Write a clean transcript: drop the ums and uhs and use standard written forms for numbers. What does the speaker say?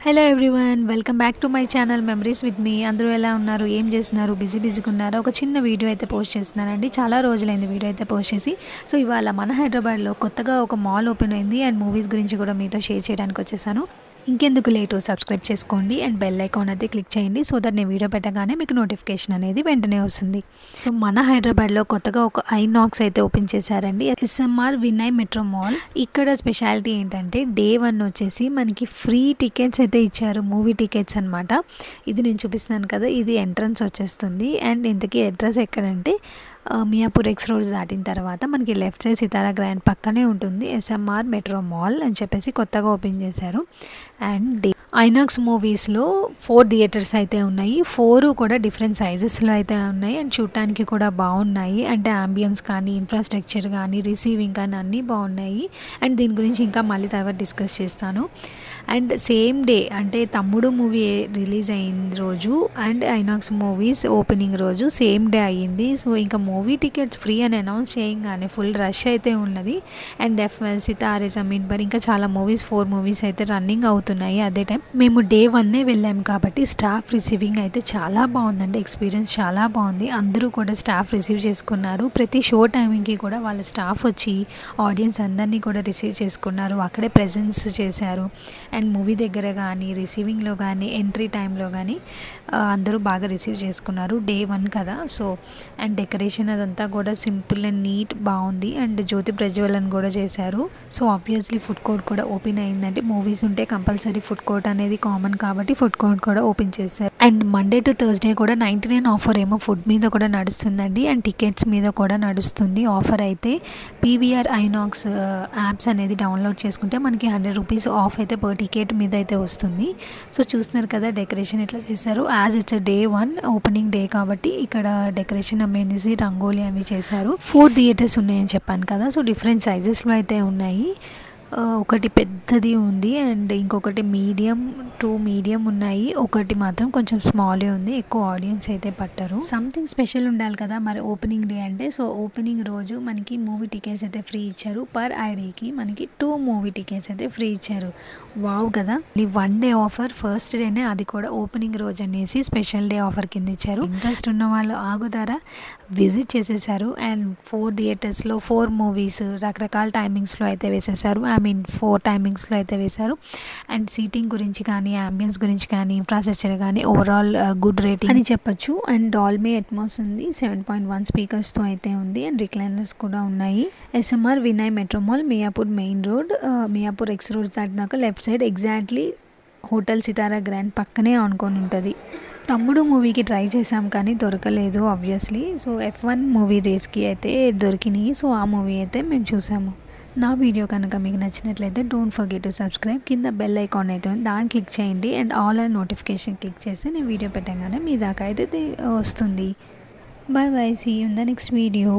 Hello everyone, welcome back to my channel memories with me. అందరూ ఎలా ఉన్నారు, ఏం చేస్తున్నారు, బిజీగా ఉన్నారా? ఒక చిన్న వీడియో అయితే పోస్ట్ చేస్తున్నానండి. చాలా రోజులైంది వీడియో అయితే పోస్ట్ చేసి. సో ఇవాళ మన హైదరాబాద్లో కొత్తగా ఒక మాల్ ఓపెన్ అయింది అండ్ మూవీస్ గురించి కూడా మీతో షేర్ చేయడానికి వచ్చేసాను. ఇంకెందుకు లేటు, సబ్స్క్రైబ్ చేసుకోండి అండ్ బెల్ ఐకాన్ అయితే క్లిక్ చేయండి. సో దట్ నేను వీడియో పెట్టగానే మీకు నోటిఫికేషన్ అనేది వెంటనే వస్తుంది. సో మన హైదరాబాద్లో కొత్తగా ఒక ఐనాక్స్ అయితే ఓపెన్ చేశారండి, ఎస్ఎంఆర్ వినయ్ మెట్రో మాల్. ఇక్కడ స్పెషాలిటీ ఏంటంటే డే 1 వచ్చేసి మనకి ఫ్రీ టికెట్స్ అయితే ఇచ్చారు, మూవీ టికెట్స్ అనమాట. ఇది నేను చూపిస్తాను కదా, ఇది ఎంట్రన్స్ వచ్చేస్తుంది. అండ్ ఇంతకీ అడ్రస్ ఎక్కడంటే మియాపూర్ ఎక్స్ రోడ్స్ దాటిన తర్వాత మనకి లెఫ్ట్ సైడ్ సితారా గ్రాండ్ పక్కనే ఉంటుంది ఎస్ఎంఆర్ మెట్రో మాల్ అని చెప్పేసి కొత్తగా ఓపెన్ చేశారు. అండ్ ఐనాక్స్ మూవీస్లో 4 థియేటర్స్ అయితే ఉన్నాయి. 4 కూడా డిఫరెంట్ సైజెస్లో అయితే ఉన్నాయి అండ్ చూడటానికి కూడా బాగున్నాయి. అంటే అంబియన్స్ కానీ, ఇన్ఫ్రాస్ట్రక్చర్ కానీ, రిసీవింగ్ కానీ అన్నీ బాగున్నాయి. అండ్ దీని గురించి ఇంకా మళ్ళీ తర్వాత డిస్కస్ చేస్తాను. అండ్ సేమ్ డే అంటే తమ్ముడు మూవీ రిలీజ్ అయిన రోజు అండ్ ఐనాక్స్ మూవీస్ ఓపెనింగ్ రోజు సేమ్ డే అయ్యింది. సో ఇంకా మూవీ టికెట్స్ ఫ్రీ అని అనౌన్స్ చేయగానే ఫుల్ రష్ అయితే ఉన్నది. అండ్ సితారే జమీన్ పర్ ఇంకా చాలా మూవీస్ 4 మూవీస్ అయితే రన్నింగ్ అవుతున్నాయి అదే టైం. మేము డే 1 వెళ్ళాము కాబట్టి స్టాఫ్ రిసీవింగ్ అయితే చాలా బాగుందండి. ఎక్స్పీరియన్స్ చాలా బాగుంది. అందరూ కూడా స్టాఫ్ రిసీవ్ చేసుకున్నారు. ప్రతి షో టైమింగ్కి కూడా వాళ్ళ స్టాఫ్ వచ్చి ఆడియన్స్ అందరినీ కూడా రిసీవ్ చేసుకున్నారు, అక్కడే ప్రెజెన్స్ చేశారు. అండ్ మూవీ దగ్గర కానీ, రిసీవింగ్లో కానీ, ఎంట్రీ టైంలో కానీ అందరూ బాగా రిసీవ్ చేసుకున్నారు. డే 1 కదా. సో అండ్ డెకరేషన్ అదంతా కూడా సింపుల్ అండ్ నీట్ బాగుంది. అండ్ జ్యోతి ప్రజ్వలన్ కూడా చేశారు. సో ఆబ్వియస్లీ ఫుడ్ కోర్ట్ కూడా ఓపెన్ అయిందంటే మూవీస్ ఉంటే కంపల్సరీ ఫుడ్ కోర్ట్ అనేది కామన్ కాబట్టి ఫుడ్ కోర్ట్ కూడా ఓపెన్ చేశారు. అండ్ మండే టు థర్స్డే కూడా 99 ఆఫర్ ఏమో ఫుడ్ మీద కూడా నడుస్తుందండి అండ్ టికెట్స్ మీద కూడా నడుస్తుంది ఆఫర్ అయితే. పీవీఆర్ ఐనాక్స్ యాప్స్ అనేది డౌన్లోడ్ చేసుకుంటే మనకి 100 రూపీస్ ఆఫ్ అయితే పర్ టికెట్ మీద అయితే వస్తుంది. సో చూస్తున్నారు కదా డెకరేషన్ ఎట్లా చేశారు. As it's day 1 opening day కాబట్టి ఇక్కడ డెకరేషన్ అనేసి రంగోలీ అవి చేశారు. 4 థియేటర్స్ ఉన్నాయని చెప్పాను కదా. సో డిఫరెంట్ సైజెస్లో అయితే ఉన్నాయి. ఒకటి పెద్దది ఉంది అండ్ ఇంకొకటి మీడియం, 2 మీడియం ఉన్నాయి. ఒకటి మాత్రం కొంచెం స్మాలే ఉంది, ఎక్కువ ఆడియన్స్ అయితే పట్టరు. సంథింగ్ స్పెషల్ ఉండాలి కదా మరి ఓపెనింగ్ డే అంటే. సో ఓపెనింగ్ రోజు మనకి మూవీ టికెట్స్ అయితే ఫ్రీ ఇచ్చారు. పర్ ఐడీకి మనకి 2 మూవీ టికెట్స్ అయితే ఫ్రీ ఇచ్చారు. వావ్ కదా. ఈ 1 డే ఆఫర్ ఫస్ట్ డేనే, అది కూడా ఓపెనింగ్ రోజు అనేసి స్పెషల్ డే ఆఫర్ కింద ఇచ్చారు. ఇంట్రెస్ట్ ఉన్న వాళ్ళు ఆగుతారా, విజిట్ చేసేసారు. అండ్ 4 థియేటర్స్లో 4 మూవీస్ రకరకాల టైమింగ్స్లో అయితే వేసేసారు. 4 టైమింగ్స్లో అయితే వేశారు. అండ్ సీటింగ్ గురించి కానీ, అంబియన్స్ గురించి కానీ, ఇన్ఫ్రాస్ట్రక్చర్ కానీ ఓవరాల్ గుడ్ రేటింగ్ అని చెప్పొచ్చు. అండ్ డాల్బీ అట్మాస్ ఉంది, 7.1 స్పీకర్స్తో అయితే ఉంది. అండ్ రిక్లైనర్స్ కూడా ఉన్నాయి. SMR Vinay metro mall, Miyapur main road, Miyapur X road దాటినాక left side exactly hotel Sitara grand పక్కనే ఆనుకొని ఉంటుంది. తమ్ముడు మూవీకి ట్రై చేసాం కానీ దొరకలేదు ఆబ్వియస్లీ. సో F1 మూవీ రేస్కి అయితే దొరికినాయి. సో ఆ మూవీ అయితే మేము చూసాము. నా వీడియో కనుక మీకు నచ్చినట్లయితే డోంట్ ఫర్గెట్ టు సబ్స్క్రైబ్. కింద బెల్ ఐకాన్ అయితే దాన్ని క్లిక్ చేయండి and all and notification click చేస్తే నేను వీడియో పెట్టగానే మీ దాకా అయితే వస్తుంది. Bye bye, see you in the next video.